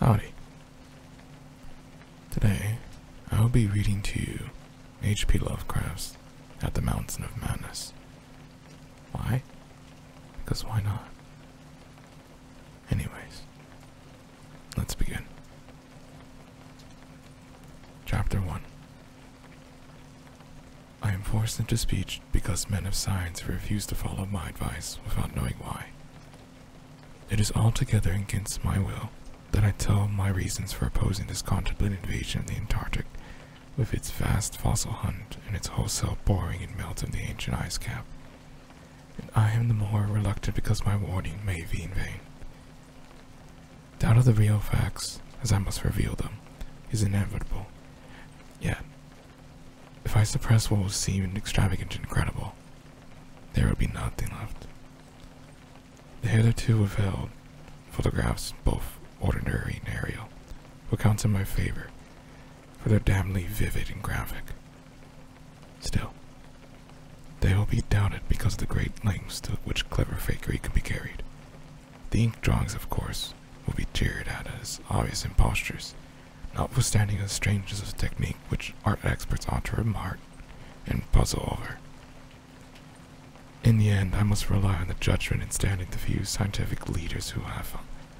Howdy. Today, I will be reading to you H.P. Lovecraft's At the Mountain of Madness. Why? Because why not? Anyways, let's begin. Chapter 1. I am forced into speech because men of science refuse to follow my advice without knowing why. It is altogether against my will that I tell my reasons for opposing this contemplated invasion of the Antarctic, with its vast fossil hunt and its wholesale boring and melt of the ancient ice cap. And I am the more reluctant because my warning may be in vain. Doubt of the real facts, as I must reveal them, is inevitable. Yet, if I suppress what will seem extravagant and incredible, there will be nothing left. The hitherto withheld photographs, both ordinary and aerial, will count in my favor, for they're damnably vivid and graphic. Still, they will be doubted because of the great lengths to which clever fakery can be carried. The ink drawings, of course, will be jeered at as obvious impostures, notwithstanding the strangeness of technique which art experts ought to remark and puzzle over. In the end, I must rely on the judgment and standing of the few scientific leaders who have,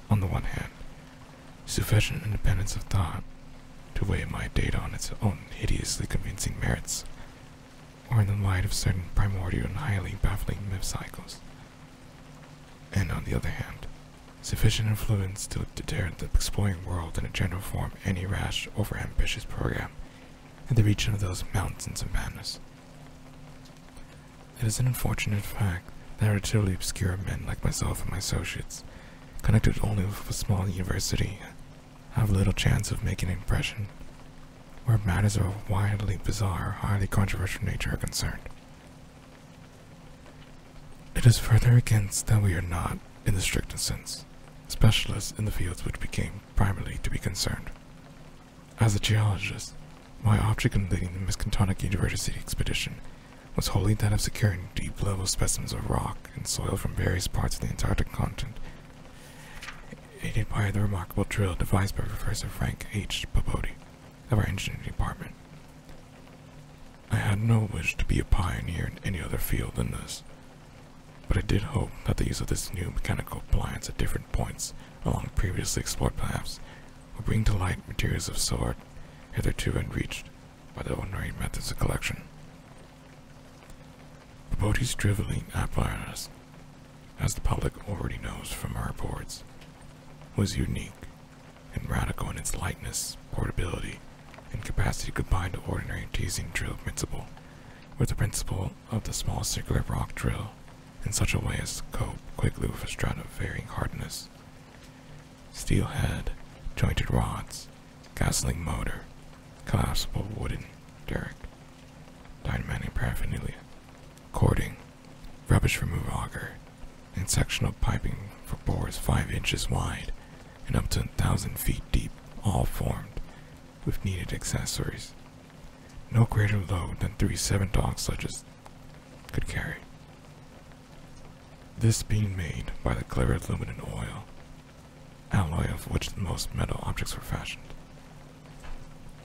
on the one hand, sufficient independence of thought to weigh my data on its own hideously convincing merits, or in the light of certain primordial and highly baffling myth cycles, and on the other hand, sufficient influence to deter the exploring world in a general form any rash, overambitious program in the region of those mountains of madness. It is an unfortunate fact that relatively obscure men like myself and my associates, connected only with a small university, have little chance of making an impression where matters of a wildly bizarre, highly controversial nature are concerned. It is further against that we are not, in the strictest sense, specialists in the fields which became primarily to be concerned. As a geologist, my object in leading the Miskatonic University expedition was wholly that of securing deep-level specimens of rock and soil from various parts of the Antarctic continent, aided by the remarkable drill devised by Professor Frank H. Papodi of our engineering department. I had no wish to be a pioneer in any other field than this, but I did hope that the use of this new mechanical appliance at different points along previously explored paths would bring to light materials of sort hitherto unreached by the ordinary methods of collection. Papodi's driveling apparatus, as the public already knows from our reports, was unique and radical in its lightness, portability, and capacity to combine the ordinary teasing drill principle with the principle of the small circular rock drill in such a way as to cope quickly with a strata of varying hardness. Steel head, jointed rods, gasoline motor, collapsible wooden derrick, dynamic paraphernalia, cording, rubbish removal auger, and sectional piping for bores 5 inches wide and up to 1,000 feet deep, all formed with needed accessories. No greater load than 3 7-dog sledges could carry. This being made by the clever aluminum oil, alloy of which the most metal objects were fashioned.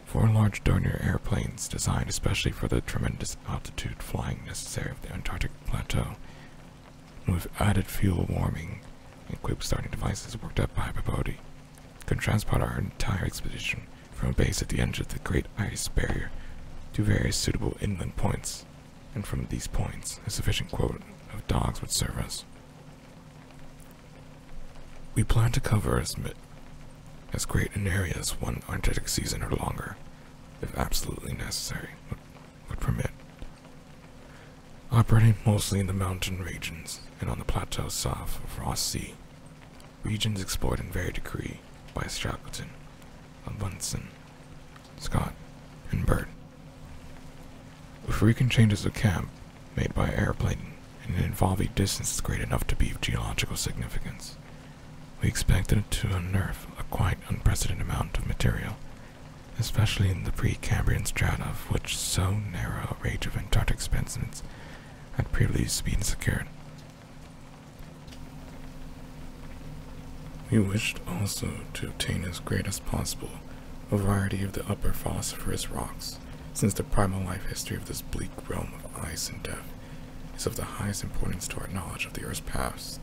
4 large Dornier airplanes designed especially for the tremendous altitude flying necessary of the Antarctic plateau, and with added fuel warming and quick starting devices worked up by Papodi, could transport our entire expedition from a base at the edge of the Great Ice Barrier to various suitable inland points, and from these points a sufficient quota of dogs would serve us. We plan to cover as great an area as one Antarctic season or longer, if absolutely necessary, would permit. Operating mostly in the mountain regions and on the plateau south of Ross Sea, regions explored in varying degree by Shackleton, Bunsen, Scott, and Bird. With frequent changes of camp made by airplane and involving distances great enough to be of geological significance, we expected to unearth a quite unprecedented amount of material, especially in the pre-Cambrian strata of which so narrow a range of Antarctic specimens had previously been secured. We wished also to obtain as great as possible a variety of the upper phosphorus rocks, since the primal life history of this bleak realm of ice and death is of the highest importance to our knowledge of the Earth's past.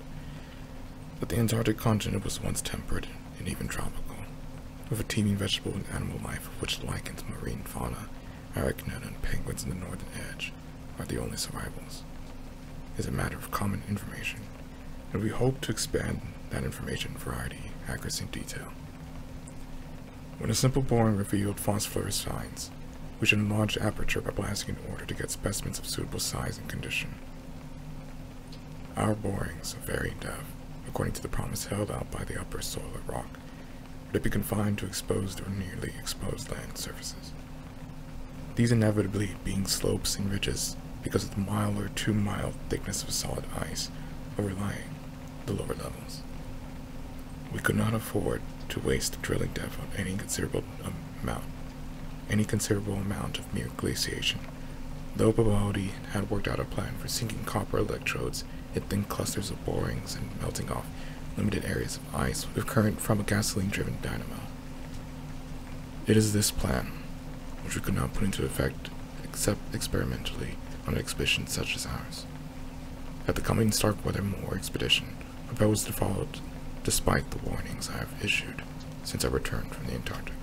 But the Antarctic continent was once temperate and even tropical, with a teeming vegetable and animal life of which lichens, marine fauna, arachnid, and penguins in the northern edge are the only survivals. It is a matter of common information, and we hope to expand that information in variety, accuracy, and detail. When a simple boring revealed phosphorus signs, we should enlarge the aperture by blasting in order to get specimens of suitable size and condition. Our borings of varying depth, according to the promise held out by the upper solar rock, would be confined to exposed or nearly exposed land surfaces. These inevitably being slopes and ridges because of the mile or 2 mile thickness of solid ice overlying the lower levels. We could not afford to waste the drilling depth on any considerable amount of mere glaciation, though Babodi had worked out a plan for sinking copper electrodes in thin clusters of borings and melting off limited areas of ice with current from a gasoline-driven dynamo. It is this plan, which we could not put into effect except experimentally on an expedition such as ours, that the coming Starkweather Moor expedition proposed to follow despite the warnings I have issued since I returned from the Antarctic.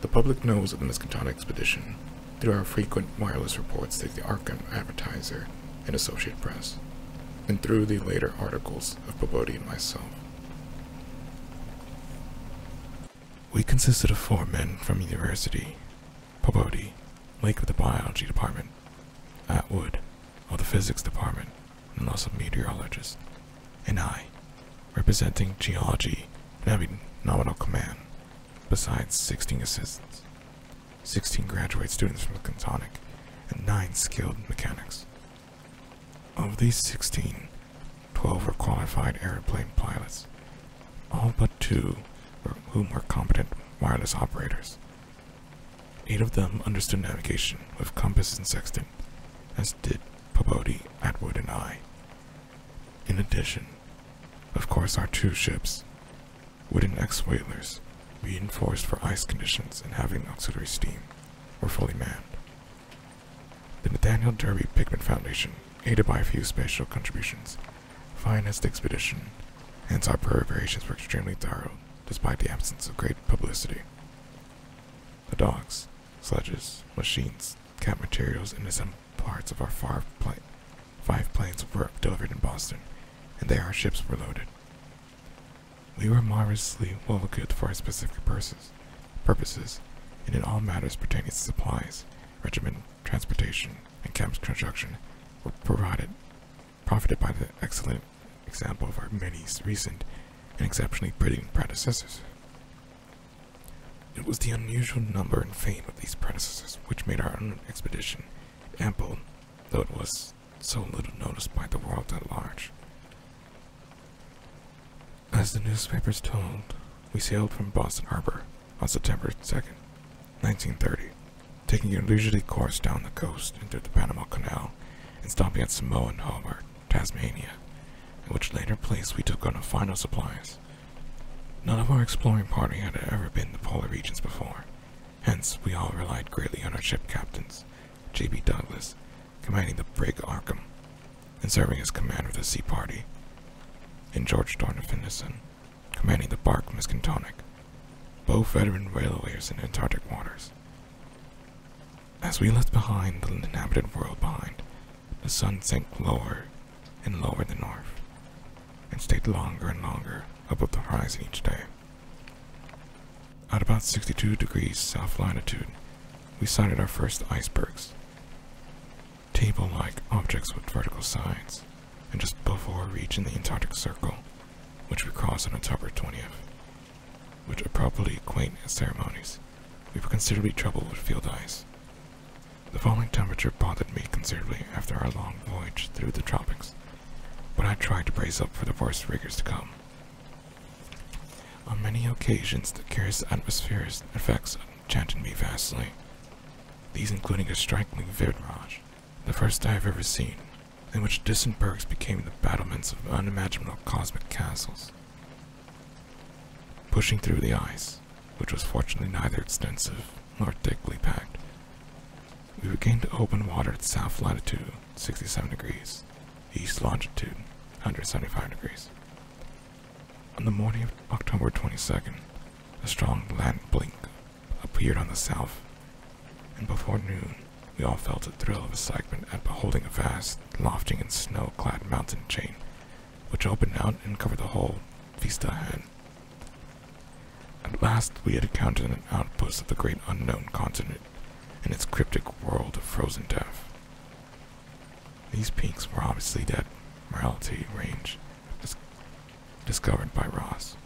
The public knows of the Miskatonic expedition through our frequent wireless reports to the Arkham Advertiser and Associated Press, and through the later articles of Babodi and myself. We consisted of 4 men from university: Babodi, Lake of the Biology Department, Atwood of the Physics Department, and also meteorologist, and I, representing geology and having nominal command, besides 16 assistants, 16 graduate students from the Miskatonic, and 9 skilled mechanics. Of these 16, 12 were qualified airplane pilots, all but 2 whom were competent wireless operators. 8 of them understood navigation with compass and sextant, as did Babodi, Atwood, and I. In addition, of course, our 2 ships, wooden ex-whalers, reinforced for ice conditions and having auxiliary steam, were fully manned. The Nathaniel Derby Pigment Foundation, aided by a few special contributions, financed the expedition, hence our preparations were extremely thorough, despite the absence of great publicity. The dogs, sledges, machines, camp materials, and assembled parts of our 5 planes were delivered in Boston, and there our ships were loaded. We were marvelously well equipped for our specific purposes, and in all matters pertaining to supplies, regiment, transportation, and camp construction were profited by the excellent example of our many recent and exceptionally brilliant predecessors. It was the unusual number and fame of these predecessors which made our own expedition ample, though it was so little noticed by the world at large. As the newspapers told, we sailed from Boston Harbor on September 2nd, 1930, taking a leisurely course down the coast and through the Panama Canal and stopping at Samoa and Hobart, Tasmania, at which later place we took on our final supplies. None of our exploring party had ever been in the polar regions before, hence we all relied greatly on our ship captains, J.B. Douglas, commanding the brig Arkham, and serving as commander of the sea party, and George Dorner Finlayson, commanding the bark Miskatonic, both veteran whalers in Antarctic waters. As we left behind the inhabited world behind, the sun sank lower and lower in the north, and stayed longer and longer above the horizon each day. At about 62 degrees south latitude, we sighted our first icebergs, table-like objects with vertical sides, and just before reaching the Antarctic Circle, which we crossed on October 20th, which are properly quaint ceremonies, we were considerably troubled with field ice. The falling temperature bothered me considerably after our long voyage through the tropics, but I tried to brace up for the worst rigors to come. On many occasions, the curious atmospheric effects enchanted me vastly, these including a strikingly vivid mirage, the first I have ever seen, in which distant bergs became the battlements of unimaginable cosmic castles. Pushing through the ice, which was fortunately neither extensive nor thickly packed, we regained open water at south latitude 67 degrees, east longitude 175 degrees. On the morning of October 22nd, a strong land blink appeared on the south, and before noon, we all felt a thrill of excitement at beholding a vast, lofty and snow-clad mountain chain, which opened out and covered the whole vista ahead. At last, we had encountered an outpost of the great unknown continent in its cryptic world of frozen death. These peaks were obviously that Morality range discovered by Ross,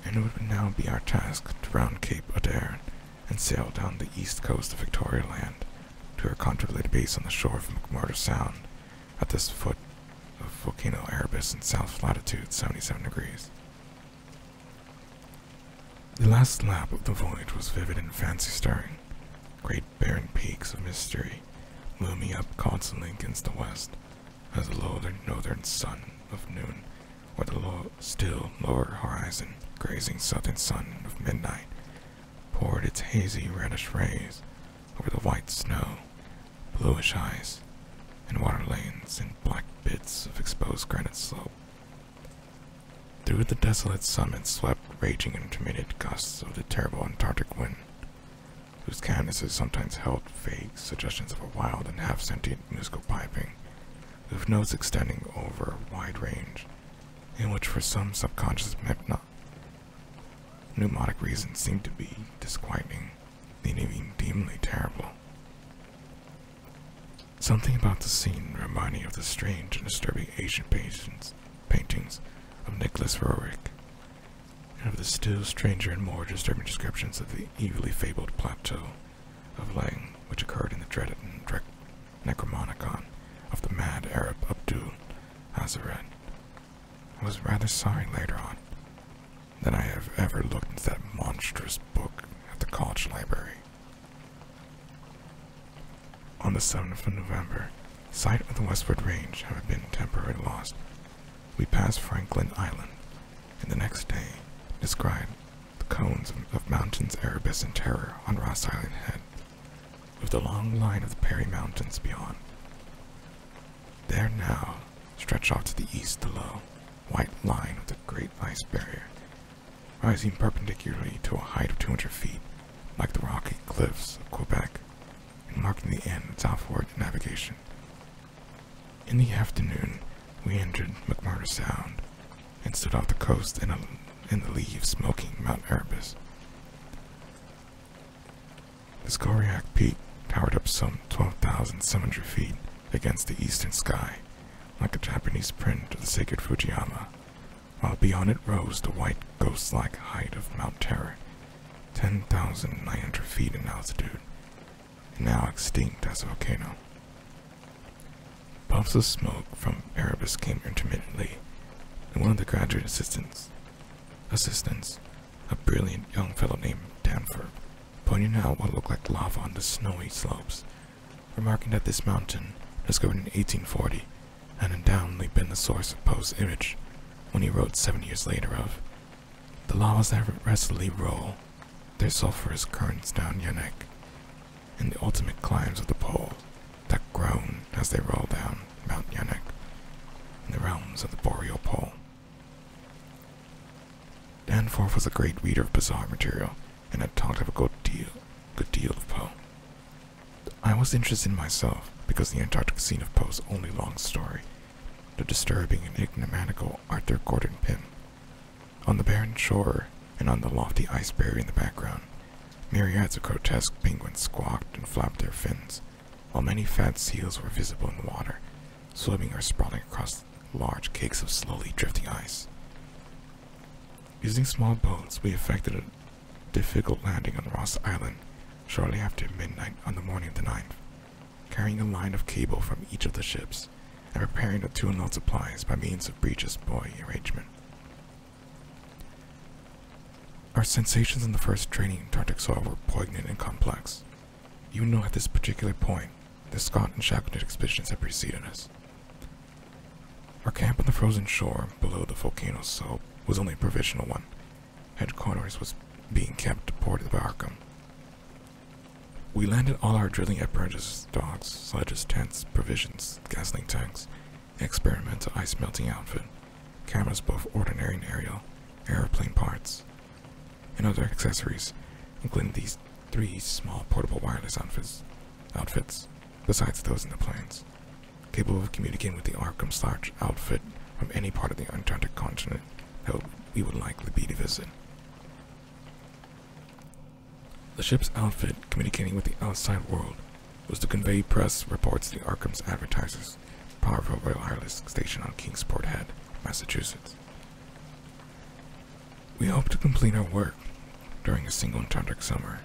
and it would now be our task to round Cape Adair and sail down the east coast of Victoria Land to our contemplated base on the shore of McMurdo Sound at the foot of Volcano Erebus in south latitude 77 degrees. The last lap of the voyage was vivid and fancy-stirring. Great barren peaks of mystery looming up constantly against the west, as the northern sun of noon, or the still lower horizon, grazing southern sun of midnight, poured its hazy reddish rays over the white snow, bluish ice, and water lanes and black bits of exposed granite slope. Through the desolate summit swept raging intermittent gusts of the terrible Antarctic wind, whose canvases sometimes held vague suggestions of a wild and half-sentient musical piping, with notes extending over a wide range, in which for some subconscious mnemonic reason seemed to be disquieting, and even dimly terrible. Something about the scene reminded me of the strange and disturbing Asian paintings of Nicholas Roerich, and of the still stranger and more disturbing descriptions of the evilly fabled plateau of Lang, which occurred in the dreaded Necromonicon of the mad Arab Abdul Hazaret. I was rather sorry later on that I have ever looked into that monstrous book at the college library. On the 7th of November, sight of the westward range having been temporarily lost, we passed Franklin Island, and the next day descried the cones of mountains Erebus and Terror on Ross Island Head, with the long line of the Perry Mountains beyond. There now stretched off to the east the low, white line of the Great Ice Barrier, rising perpendicularly to a height of 200 feet, like the rocky cliffs of Quebec, and marking the end of southward navigation. In the afternoon, we entered McMurdo Sound, and stood off the coast in the lee of smoking Mount Erebus. The Skoriak Peak towered up some 12,700 feet against the eastern sky, like a Japanese print of the sacred Fujiyama, while beyond it rose the white ghost-like height of Mount Terror, 10,900 feet in altitude, and now extinct as a volcano. Puffs of smoke from Erebus came intermittently, and one of the graduate assistants, a brilliant young fellow named Danforth, pointing out what looked like lava on the snowy slopes, remarking that this mountain, discovered in 1840, had undoubtedly been the source of Poe's image when he wrote 7 years later of the lavas that restlessly roll their sulphurous currents down Yanek, and the ultimate climbs of the pole that groan as they roll down Mount Yanek in the realms of the boreal pole. Danforth was a great reader of bizarre material, and had talked of a good deal of Poe. I was interested in myself because the Antarctic scene of Poe's only long story, the disturbing and enigmatical Arthur Gordon Pym. On the barren shore and on the lofty ice barrier in the background, myriads of grotesque penguins squawked and flapped their fins, while many fat seals were visible in the water, swimming or sprawling across large cakes of slowly drifting ice. Using small boats, we effected a difficult landing on Ross Island shortly after midnight on the morning of the 9th, carrying a line of cable from each of the ships, and preparing to unload supplies by means of breeches buoy arrangement. Our sensations in the first training Antarctic soil were poignant and complex, even though at this particular point, the Scott and Shackleton expeditions had preceded us. Our camp on the frozen shore below the volcano slope was only a provisional one. Headquarters was being kept at Port of Arkham. We landed all our drilling apparatus, dogs, sledges, tents, provisions, gasoline tanks, experimental ice melting outfit, cameras both ordinary and aerial, airplane parts, and other accessories, including these 3 small portable wireless outfits, besides those in the planes, capable of communicating with the Arkham's large outfit from any part of the Antarctic continent that we would likely be to visit. The ship's outfit, communicating with the outside world, was to convey press reports to the Arkham's advertisers, powerful wireless station on Kingsport Head, Massachusetts. We hoped to complete our work during a single Antarctic summer,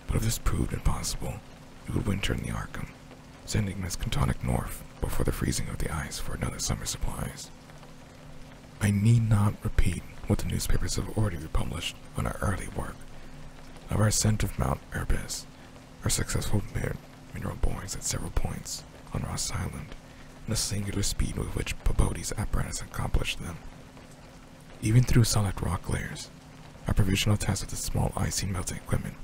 but if this proved impossible, we would winter in the Arkham, sending Miss Cantonic north before the freezing of the ice for another summer supplies. I need not repeat what the newspapers have already republished on our early work of our ascent of Mount Erebus, our successful mineral borings at several points on Ross Island, and the singular speed with which Peabody's apparatus accomplished them. Even through solid rock layers, our provisional test of the small icy melting equipment,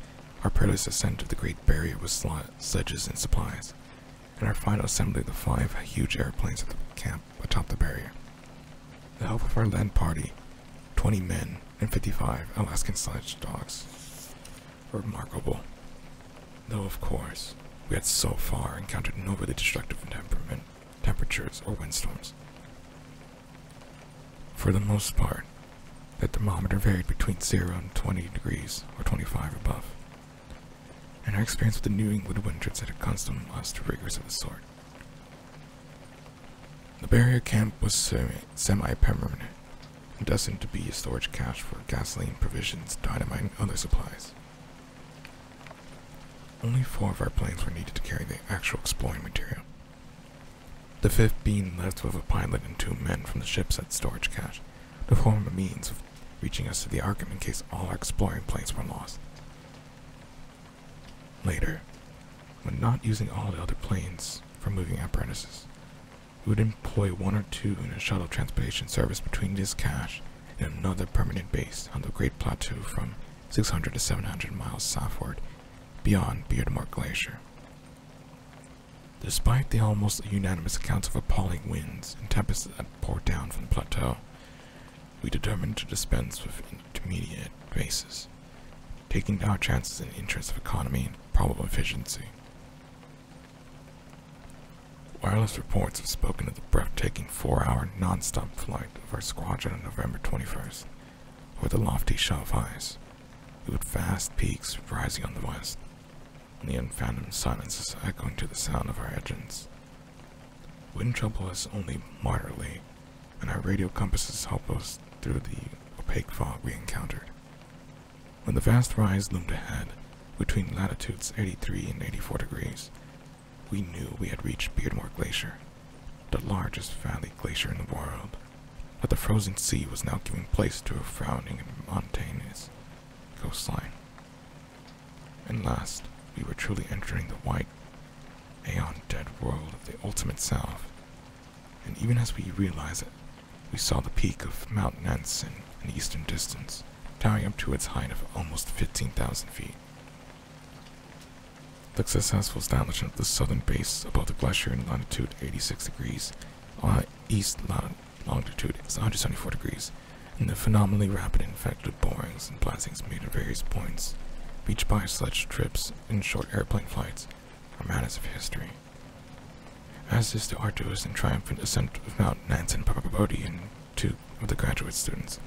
our perilous ascent of the Great Barrier with sledges and supplies, and our final assembly of the 5 huge airplanes at the camp atop the barrier. The help of our land party, 20 men and 55 Alaskan sledge dogs, were remarkable, though of course we had so far encountered no really destructive temperatures or windstorms. For the most part, the thermometer varied between 0 and 20 degrees or 25 above, and our experience with the New England winters had accustomed us to rigors of the sort. The barrier camp was semi-permanent and destined to be a storage cache for gasoline, provisions, dynamite, and other supplies. Only 4 of our planes were needed to carry the actual exploring material, the 5th being left with a pilot and 2 men from the ship's storage cache to form a means of reaching us to the Arkham in case all our exploring planes were lost. Later, when not using all the other planes for moving apparatuses, we would employ 1 or 2 in a shuttle transportation service between this cache and another permanent base on the Great Plateau from 600 to 700 miles southward beyond Beardmore Glacier. Despite the almost unanimous accounts of appalling winds and tempests that poured down from the plateau, we determined to dispense with intermediate bases, taking our chances in the interest of economy and probable efficiency. Wireless reports have spoken of the breathtaking 4-hour non-stop flight of our squadron on November 21st, over the lofty shelf ice, with vast peaks rising on the west, and the unfathomed silences echoing to the sound of our engines. Wind trouble is only moderately, and our radio compasses help us through the opaque fog we encountered. When the vast rise loomed ahead, between latitudes 83 and 84 degrees, we knew we had reached Beardmore Glacier, the largest valley glacier in the world, that the frozen sea was now giving place to a frowning and mountainous coastline. And last, we were truly entering the white, aeon-dead world of the ultimate south, and even as we realized it, we saw the peak of Mount Nansen in the eastern distance, towering up to its height of almost 15,000 feet. The successful establishment of the southern base above the glacier in latitude 86 degrees, east longitude is 174 degrees, and the phenomenally rapid and effective borings and blastings made at various points, reached by sledge trips and short airplane flights, are matters of history. As is the arduous and triumphant ascent of Mount Nansen by Peabody and 2 of the graduate students,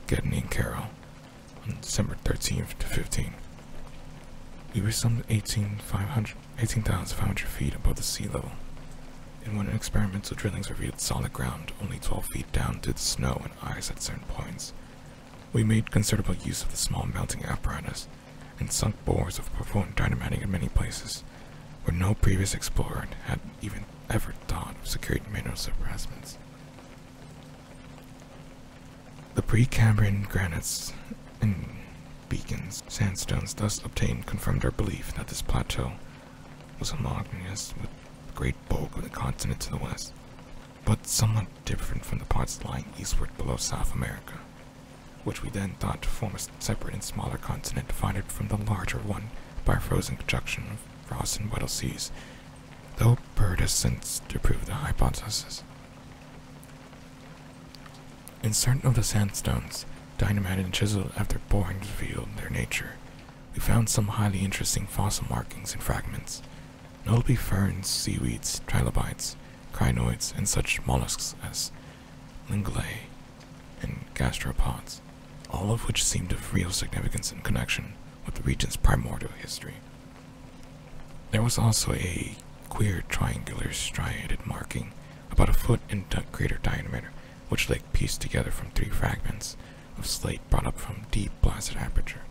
Gedney and Carroll, on December 13th to 15th. We were some 18,500 feet above the sea level, and when experimental drillings revealed solid ground only 12 feet down through the snow and ice at certain points, we made considerable use of the small melting apparatus and sunk bores of performed dynamiting in many places where no previous explorer had even ever thought of securing mineral suppressments. The Precambrian granites and beacons, sandstones thus obtained confirmed our belief that this plateau was homogeneous with the great bulk of the continent to the west. but somewhat different from the parts lying eastward below South America, which we then thought to form a separate and smaller continent divided from the larger one by a frozen conjunction of frost and weddell seas, though Bird has since disproved the hypothesis. In certain of the sandstones, dynamited and chiseled after boring revealed their nature, we found some highly interesting fossil markings and fragments, notably ferns, seaweeds, trilobites, crinoids, and such mollusks as linguae and gastropods, all of which seemed of real significance and connection with the region's primordial history. There was also a queer triangular striated marking about a foot in greater diameter, which Lake pieced together from 3 fragments of slate brought up from deep blasted aperture.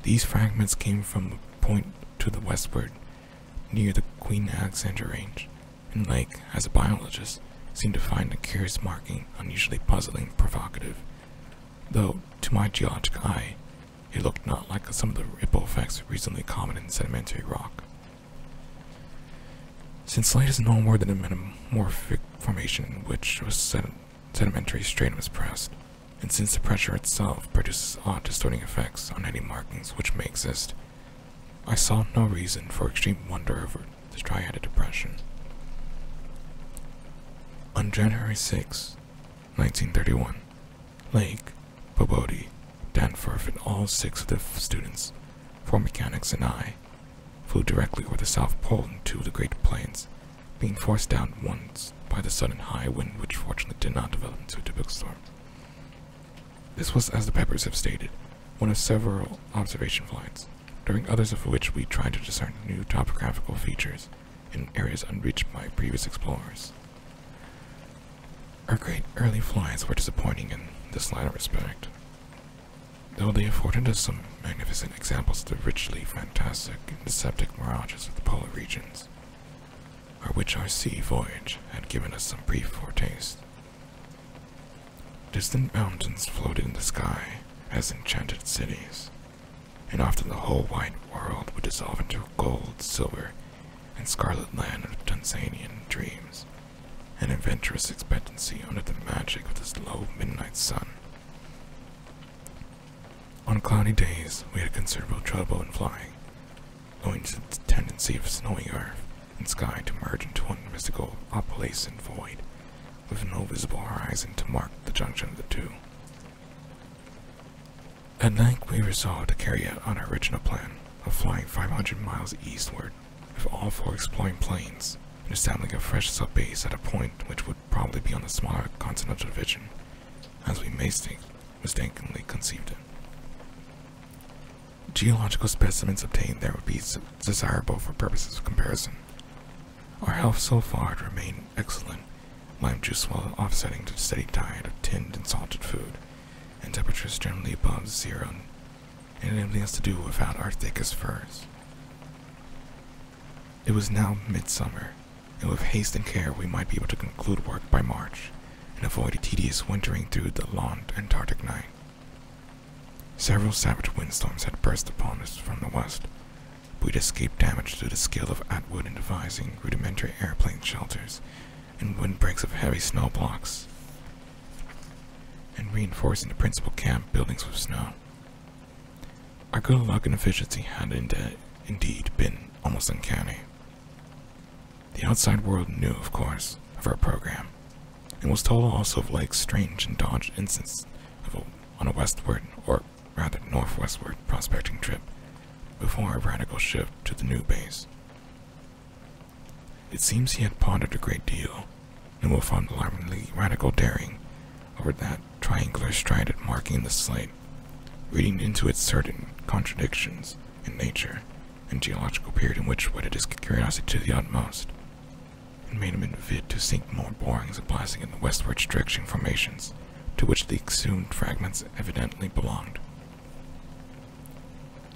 These fragments came from a point to the westward, near the Queen Alexandra Range, and Lake, as a biologist, seemed to find the curious marking unusually puzzling and provocative, though, to my geologic eye, it looked not like some of the ripple effects reasonably common in sedimentary rock. Since slate is no more than a metamorphic formation in which a sedimentary stratum is pressed, and since the pressure itself produces odd distorting effects on any markings which may exist, I saw no reason for extreme wonder over the striated depression. On January 6, 1931, Lake, Bobodi, Danforth, and all 6 of the students, 4 mechanics and I, flew directly over the South Pole into the Great Plains, being forced down once by the sudden high wind which fortunately did not develop into a typical storm. This was, as the papers have stated, one of several observation flights, during others of which we tried to discern new topographical features in areas unreached by previous explorers. Our great early flights were disappointing in this latter respect, though they afforded us some magnificent examples of the richly fantastic and deceptive mirages of the polar regions, or which our sea voyage had given us some brief foretaste. Distant mountains floated in the sky as enchanted cities, and often the whole wide world would dissolve into gold, silver, and scarlet land of Tanzanian dreams, and adventurous expectancy under the magic of this low midnight sun. On cloudy days, we had considerable trouble in flying, owing to the tendency of snowy earth and sky to merge into one mystical opalescent void, with no visible horizon to mark the junction of the two. At length, we resolved to carry out our original plan of flying 500 miles eastward, with all 4 exploring planes, and establishing a fresh sub-base at a point which would probably be on the smaller continental division, as we mistakenly conceived it. Geological specimens obtained there would be desirable for purposes of comparison. Our health so far had remained excellent, lime juice well offsetting the steady diet of tinned and salted food, and temperatures generally above 0, and enabling us to do without our thickest furs. It was now midsummer, and with haste and care we might be able to conclude work by March, and avoid a tedious wintering through the long Antarctic night. Several savage windstorms had burst upon us from the west, but we'd escaped damage through the skill of Atwood in devising rudimentary airplane shelters and windbreaks of heavy snow blocks, and reinforcing the principal camp buildings with snow. Our good luck and efficiency had indeed been almost uncanny. The outside world knew, of course, of our program, and was told also of Lake's strange and dodged instance on a westward, or rather northwestward, prospecting trip before a radical shift to the new base. It seems he had pondered a great deal, and will find alarmingly radical daring over that triangular striated marking in the slate, reading into it certain contradictions in nature and geological period in which whetted his curiosity to the utmost, and made him invid to seek more borings and blasting in the westward stretching formations to which the exhumed fragments evidently belonged.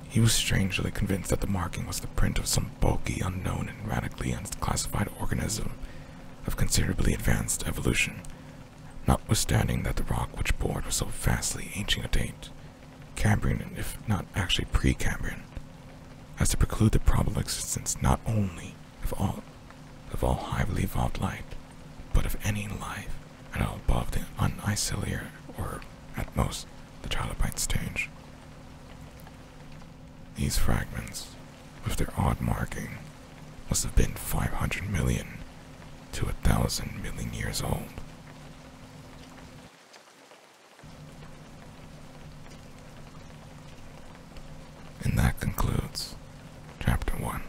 He was strangely convinced that the marking was the print of some bulky, unknown, and radically unclassified organism of considerably advanced evolution, notwithstanding that the rock which bore was so vastly ancient a date, Cambrian if not actually pre-Cambrian, as to preclude the probable existence not only of all highly evolved life, but of any life at all above the uniciliar, or at most the trilobite stage. These fragments, with their odd marking, must have been 500 million to 1,000 million years old. And that concludes Chapter 1.